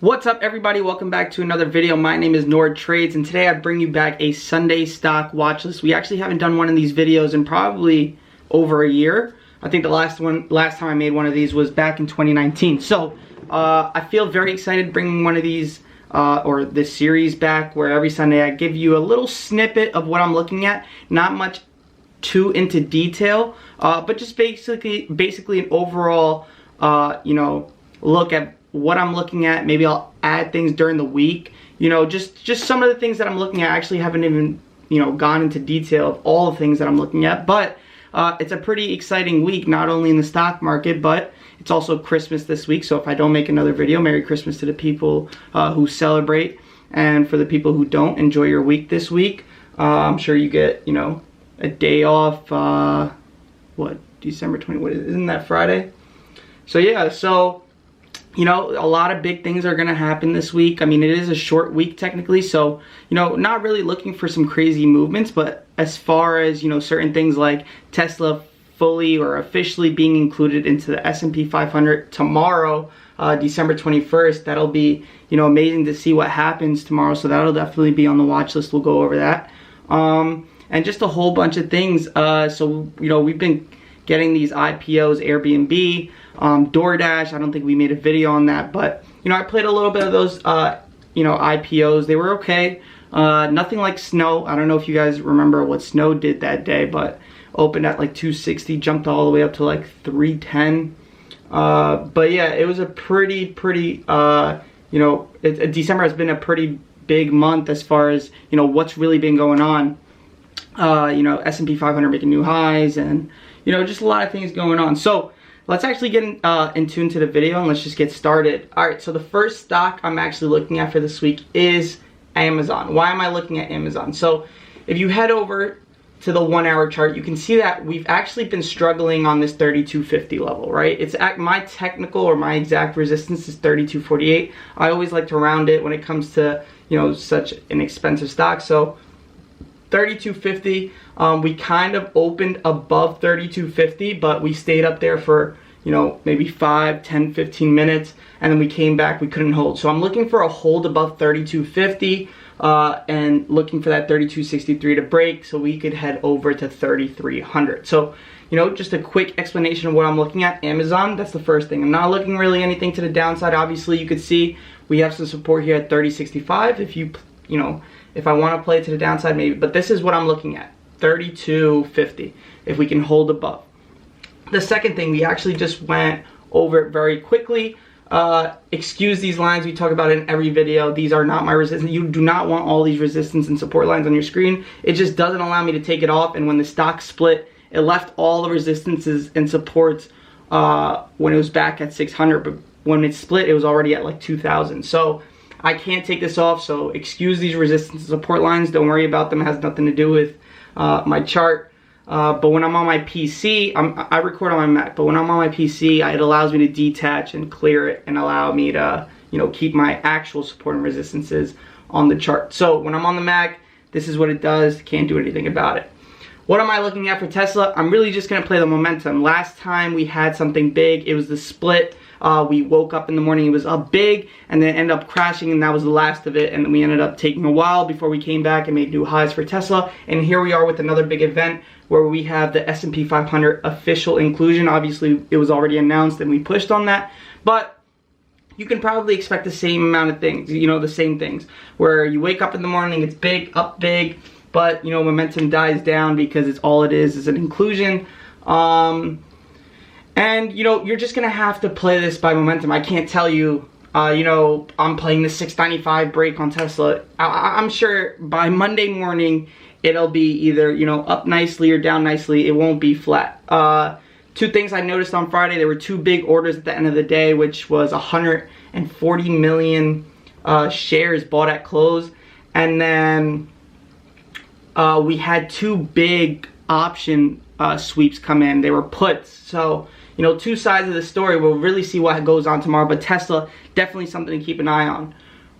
What's up, everybody? Welcome back to another video. My name is Nour Trades, and today I bring you back a Sunday stock watch list. We actually haven't done one of these videos in probably over a year. I think the last time I made one of these was back in 2019. So I feel very excited bringing one of these or this series back, where every Sunday I give you a little snippet of what I'm looking at. Not much too into detail, but just basically an overall look at what I'm looking at. Maybe I'll add things during the week, just some of the things that I'm looking at. I actually haven't even gone into detail of all the things that I'm looking at, but it's a pretty exciting week, not only in the stock market, but it's also Christmas this week. So if I don't make another video, Merry Christmas to the people who celebrate, and for the people who don't, enjoy your week this week. I'm sure you get a day off, December 20, isn't that Friday? So yeah, a lot of big things are going to happen this week. I mean, it is a short week technically, so, not really looking for some crazy movements, but as far as, certain things like Tesla fully or officially being included into the S&P 500 tomorrow, December 21st, that'll be, amazing to see what happens tomorrow, so that'll definitely be on the watch list. We'll go over that. And just a whole bunch of things. So, we've been getting these IPOs, Airbnb, DoorDash. I don't think we made a video on that, but I played a little bit of those IPOs. They were okay. Nothing like Snow. I don't know if you guys remember what Snow did that day, but opened at like 260, jumped all the way up to like 310. But yeah, it was a pretty December has been a pretty big month as far as what's really been going on. S&P 500 making new highs, and just a lot of things going on. So let's actually get into the video, and let's just get started. Alright, so the first stock I'm actually looking at for this week is Amazon. Why am I looking at Amazon? So if you head over to the 1 hour chart, you can see that we've actually been struggling on this 32.50 level, right? It's at my technical, or my exact resistance is 32.48. I always like to round it when it comes to such an expensive stock. So 32.50, we kind of opened above 32.50, but we stayed up there for maybe 5, 10, 15 minutes, and then we came back. We couldn't hold. So I'm looking for a hold above 32.50 and looking for that 32.63 to break, so we could head over to 3,300. So just a quick explanation of what I'm looking at. Amazon, that's the first thing. I'm not looking really anything to the downside. Obviously, you could see we have some support here at 30.65. If I want to play to the downside, maybe, but this is what I'm looking at, 32.50, if we can hold above. The second thing, we actually just went over it very quickly. Excuse these lines, we talk about it in every video. These are not my resistance. You do not want all these resistance and support lines on your screen. It just doesn't allow me to take it off, and when the stock split, it left all the resistances and supports when it was back at 600, but when it split, it was already at like 2,000. So I can't take this off, so excuse these resistance and support lines. Don't worry about them. It has nothing to do with my chart. But when I'm on my PC, I record on my Mac, but when I'm on my PC, it allows me to detach and clear it and allow me to, keep my actual support and resistances on the chart. So when I'm on the Mac, this is what it does. Can't do anything about it. What am I looking at for Tesla? I'm really just going to play the momentum. Last time we had something big, it was the split. We woke up in the morning, it was up big, and then it ended up crashing, and that was the last of it. And we ended up taking a while before we came back and made new highs for Tesla. And here we are with another big event where we have the S&P 500 official inclusion. Obviously, it was already announced and we pushed on that, but you can probably expect the same amount of things, the same things, where you wake up in the morning, it's big, up big, but momentum dies down because it's all it is an inclusion. And you're just gonna have to play this by momentum. I can't tell you, I'm playing the 695 break on Tesla. I'm sure by Monday morning it'll be either up nicely or down nicely. It won't be flat. Two things I noticed on Friday: there were two big orders at the end of the day, which was 140 million shares bought at close, and then we had two big option sweeps come in. They were puts. So two sides of the story. We'll really see what goes on tomorrow, but Tesla, definitely something to keep an eye on.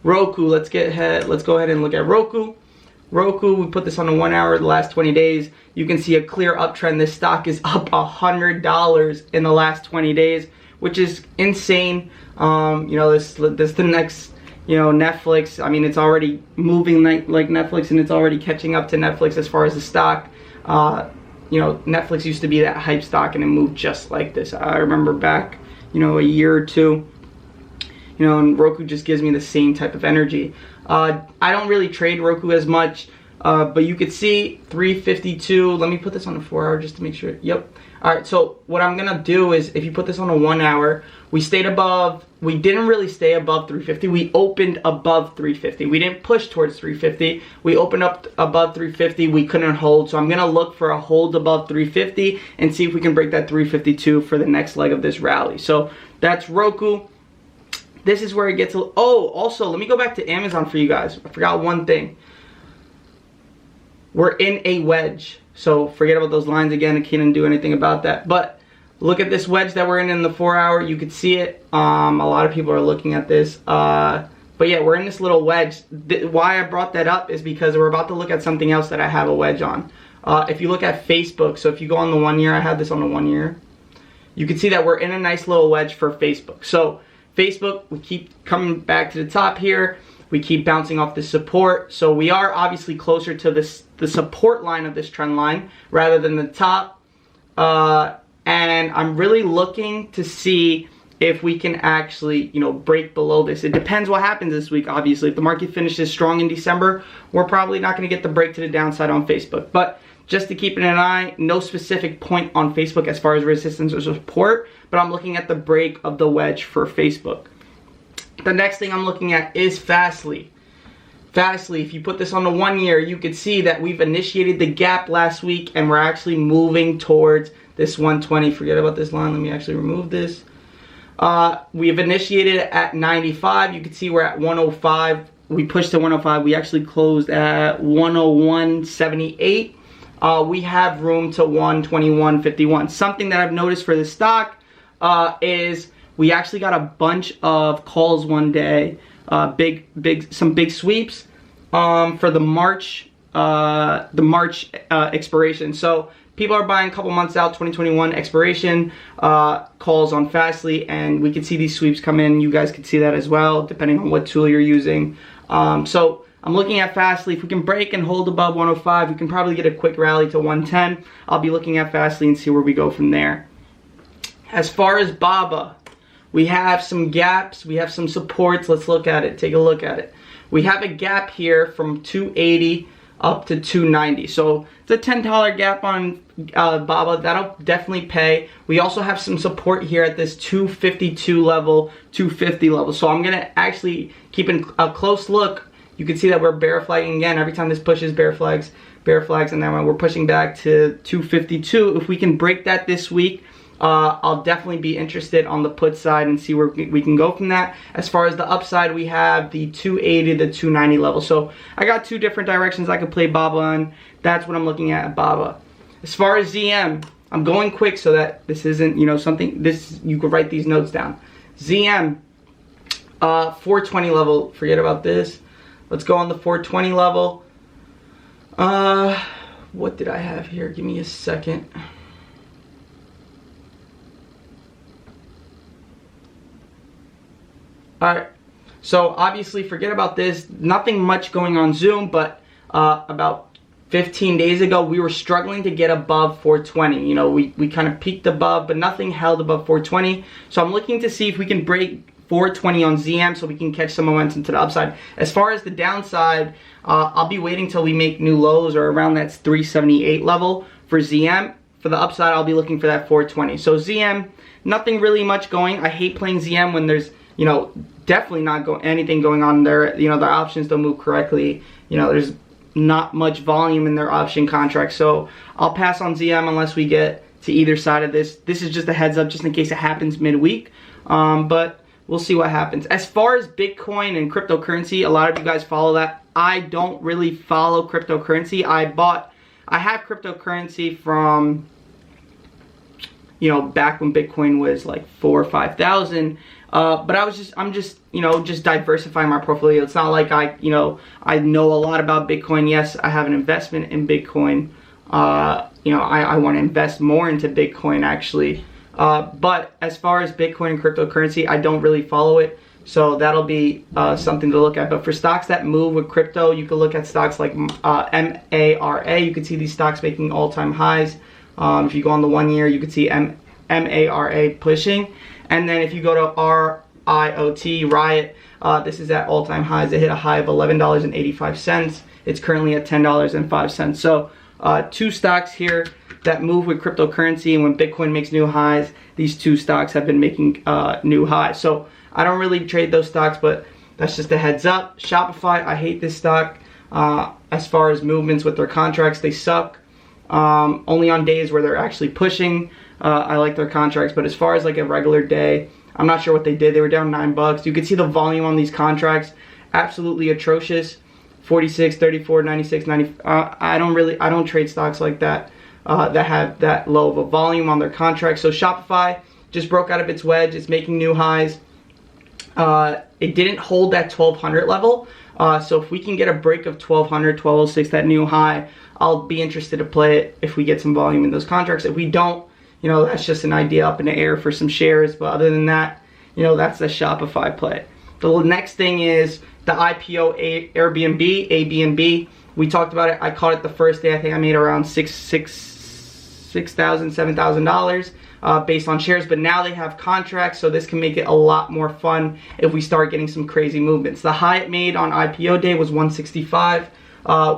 ROKU, let's go ahead and look at ROKU. ROKU, we put this on the 1 hour, the last 20 days. You can see a clear uptrend. This stock is up $100 in the last 20 days, which is insane. You know, this the next You know, Netflix, I mean, it's already moving like Netflix, and it's already catching up to Netflix as far as the stock. You know, Netflix used to be that hype stock, and it moved just like this. I remember back, you know, a year or two. You know, and Roku just gives me the same type of energy. I don't really trade Roku as much, but you could see 352. Let me put this on a 4-hour just to make sure. Yep. All right, so what I'm gonna do is, if you put this on a 1-hour, we stayed above, we didn't really stay above 350. We opened above 350. We didn't push towards 350. We opened up above 350. We couldn't hold, so I'm gonna look for a hold above 350 and see if we can break that 352 for the next leg of this rally. So that's Roku. This is where it gets, oh, also, let me go back to Amazon for you guys. I forgot one thing. We're in a wedge. So forget about those lines again. I can't do anything about that. But look at this wedge that we're in the 4-hour. You could see it. A lot of people are looking at this. But yeah, we're in this little wedge. Why I brought that up is because we're about to look at something else that I have a wedge on. If you look at Facebook, so if you go on the 1 year, I have this on the 1 year. You can see that we're in a nice little wedge for Facebook. So Facebook, we keep coming back to the top here. We keep bouncing off the support. So we are obviously closer to the support line of this trend line rather than the top. And I'm really looking to see if we can actually, you know, break below this. It depends what happens this week, obviously. If the market finishes strong in December, we're probably not going to get the break to the downside on Facebook. But just to keep an eye, no specific point on Facebook as far as resistance or support, but I'm looking at the break of the wedge for Facebook. The next thing I'm looking at is Fastly. Fastly, if you put this on the 1 year, you could see that we've initiated the gap last week, and we're actually moving towards this 120. Forget about this line. Let me actually remove this. We've initiated at 95. You can see we're at 105. We pushed to 105. We actually closed at 101.78. We have room to 121.51. Something that I've noticed for the stock is we actually got a bunch of calls one day, some big sweeps for the March expiration. So people are buying a couple months out, 2021 expiration calls on Fastly, and we can see these sweeps come in. You guys can see that as well, depending on what tool you're using. So I'm looking at Fastly. If we can break and hold above 105, we can probably get a quick rally to 110. I'll be looking at Fastly and see where we go from there. As far as BABA, we have some gaps, we have some supports. Let's look at it, take a look at it. We have a gap here from 280 up to 290. So it's a $10 gap on BABA. That'll definitely pay. We also have some support here at this 252 level, 250 level. So I'm gonna actually keep a close look. You can see that we're bear flagging again. Every time this pushes, bear flags, and then when we're pushing back to 252, if we can break that this week, I'll definitely be interested on the put side and see where we can go from that. As far as the upside, we have the 280 to 290 level. So I got two different directions I could play BABA on. That's what I'm looking at BABA. As far as ZM, I'm going quick so that this isn't, you know, something, this, you could write these notes down. ZM, 420 level, forget about this. Let's go on the 420 level. What did I have here? Give me a second. Alright, so obviously forget about this. Nothing much going on Zoom, but about 15 days ago we were struggling to get above 420. You know, we kind of peaked above, but nothing held above 420. So I'm looking to see if we can break 420 on ZM so we can catch some momentum to the upside. As far as the downside, I'll be waiting till we make new lows or around that 378 level for ZM. For the upside, I'll be looking for that 420. So ZM, nothing really much going. I hate playing ZM when there's, you know, definitely not anything going on there. You know, their options don't move correctly. You know, there's not much volume in their option contract. So I'll pass on ZM unless we get to either side of this. This is just a heads up just in case it happens midweek. But we'll see what happens. As far as Bitcoin and cryptocurrency, a lot of you guys follow that. I don't really follow cryptocurrency. I have cryptocurrency from, you know, back when Bitcoin was like 4,000 or 5,000. But I'm just, you know, just diversifying my portfolio. It's not like I know a lot about Bitcoin. Yes, I have an investment in Bitcoin. You know, I want to invest more into Bitcoin actually. But as far as Bitcoin and cryptocurrency, I don't really follow it. So that'll be something to look at. But for stocks that move with crypto, you can look at stocks like MARA. You can see these stocks making all-time highs. If you go on the 1 year, you can see MARA pushing. And then if you go to Riot, this is at all-time highs. It hit a high of $11.85. It's currently at $10.05. So two stocks here that move with cryptocurrency, and when Bitcoin makes new highs, these two stocks have been making new highs. So I don't really trade those stocks, but that's just a heads up. Shopify, I hate this stock. As far as movements with their contracts, they suck. Only on days where they're actually pushing, I like their contracts. But as far as like a regular day, I'm not sure what they did. They were down $9. You can see the volume on these contracts, absolutely atrocious. 46, 34, 96, 90. I don't trade stocks like that that have that low of a volume on their contracts. So Shopify just broke out of its wedge. It's making new highs. It didn't hold that 1200 level. So if we can get a break of 1200, 1206, that new high, I'll be interested to play it if we get some volume in those contracts. If we don't, you know, that's just an idea up in the air for some shares. But other than that, you know, that's the Shopify play. The next thing is the IPO Airbnb, ABNB. We talked about it. I caught it the first day. I think I made around $6,000, $7,000 based on shares. But now they have contracts, so this can make it a lot more fun if we start getting some crazy movements. The high it made on IPO day was 165.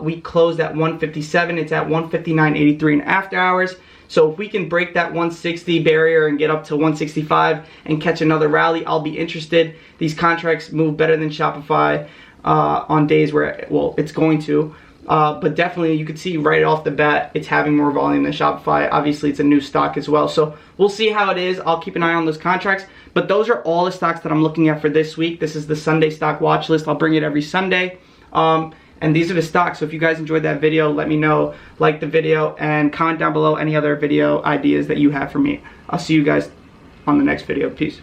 We closed at 157. It's at 159.83 in after hours. So if we can break that 160 barrier and get up to 165 and catch another rally, I'll be interested. These contracts move better than Shopify on days where, well, it's going to. But definitely you can see right off the bat it's having more volume than Shopify. Obviously it's a new stock as well. So we'll see how it is. I'll keep an eye on those contracts. But those are all the stocks that I'm looking at for this week. This is the Sunday stock watch list. I'll bring it every Sunday. And these are the stocks. So if you guys enjoyed that video, let me know. Like the video and comment down below any other video ideas that you have for me. I'll see you guys on the next video. Peace.